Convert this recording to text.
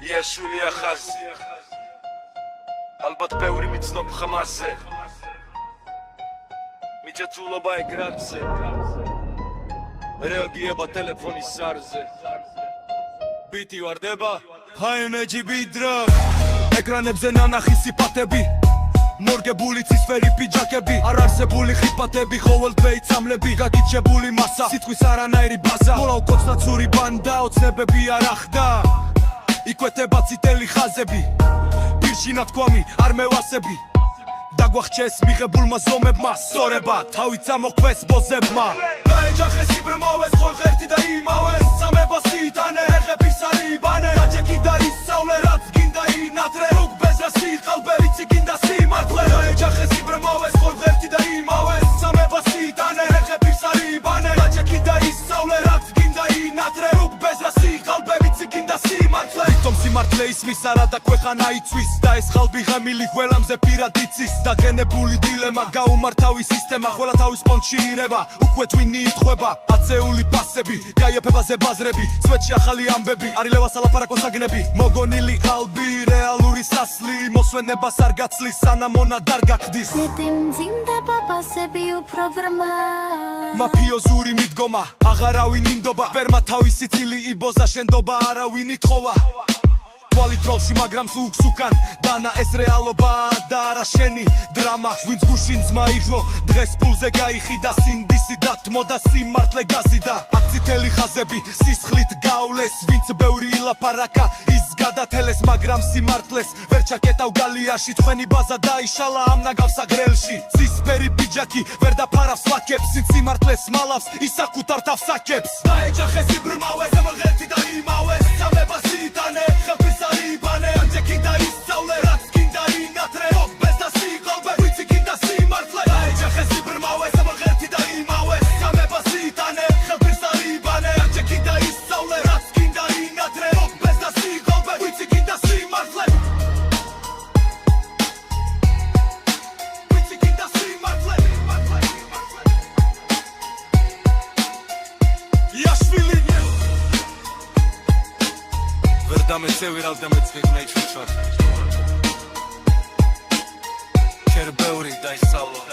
იაშვილია ხაზი ალბათ ბევრი მიცნობ ხმაზე მიჭეცულობა ეკრანზე რეაგირება ტელეფონის სარზე ბიტი ვარდება ჰაიმეჯი ბიდრა ეკრანებზე ნანახი სიფათები მორგებული ცისფერი პიჯაკები არ არსებული ხიფათები ხოველთვეი წამლები გაგიჩებული მასა სიტყვის არანაირი ბაზა მოლავ კოცნაცური ბანდა ოცნებები არ ახდა იკვეთება ციტელი ხაზები პირში ნათქვამი არ მევასები დაგვახჩეს მიღებულმა ზომებმა სწორება თავით წამოხვეს ბოზებმა დაეჯახეს იბრმოვეს ხოლ ღერთი და იმავეს სამებას იტანე ეხების არიბანე დაჭექი და ისწავლე რაც გინდა ინათრე უკ ბეზრასი ყალბერიცი გინდა სიმართლე დაეჯახეს იბრმოვეს ხოლ ღერთი და იმავეს სამებას იტანე ეხების არიბანე დაჭექი და ისწავლე რაც გინდა ინათრე უკ ბეზრასი ყალბერიცი გინდა სიმართლე თომ სიმართლე ისმის არა და ქვეყანა იცვის და ეს ხალბი ღემილი გველამზე პირად იცის დაგენებული დილემა გაუმართავი სისტემა ყველა თავის პონჩი ირება უკვე twinი ითხვება აწეული პასები გაიაფებაზე ბაზრები სვეტში ახალი ამბები არილევა სალაპარაკო საგნები მოგონილი ყალბი რეალური სასლი მოსვენებას არ გაცლის სანამონა დარ გახდის მძიმდა პაპასები უფრო ბრმა მაფიოზური მიდგომა აღარავინ ინდობა ვერმა თავისი წილი იბოზა შენდობა არავინ ითხოვა თვალით როლში მაგრამ სულს უკან დანა ეს რეალობა და არა შენი დრამა ვინც გუშინ ძმა იღო დღეს ფულზე გაიხიდა სინდისი დათმოდა სიმართლე გაზიდა აქციტელი ხაზები სისხლით გავლეს ვინც ბევრი ილაპარაკა ის გადათელეს მაგრამ სიმართლეს ვერ ჩაკეტავ გალიაში თქვენი ბაზა დაიშალა ამ ნაგავს აგრელში ცისფერი პიჯაკი ვერ დაფარავს ლაკებს სიმართლეს მალავს ის საკუთარ თავს აკებს დაეჯახეს იბრმავეს ღერთი და იმავეს სამებას იტანე ხელფის არიბანე აჭექი და ისწავლე რაც გინდა ინათრე ოხ ბეს და სიყალბე ვიცი გინდა სიმართლე დაეჯახეს იბრმავეს ღერთი და იმავეს სამებას იტანე ხელფის არიბანე აჭექი და ისწავლე რაც გინდა ინათრე ოხ ბეს და სიყალბე ვიცი გინდა სიმართლე ვიცი გინდა სიმართლე იაშვილი ვერ დამეცევი რა დამეცვიღნა იჩვიჩვარ ქერ ბევრი დაისწავლა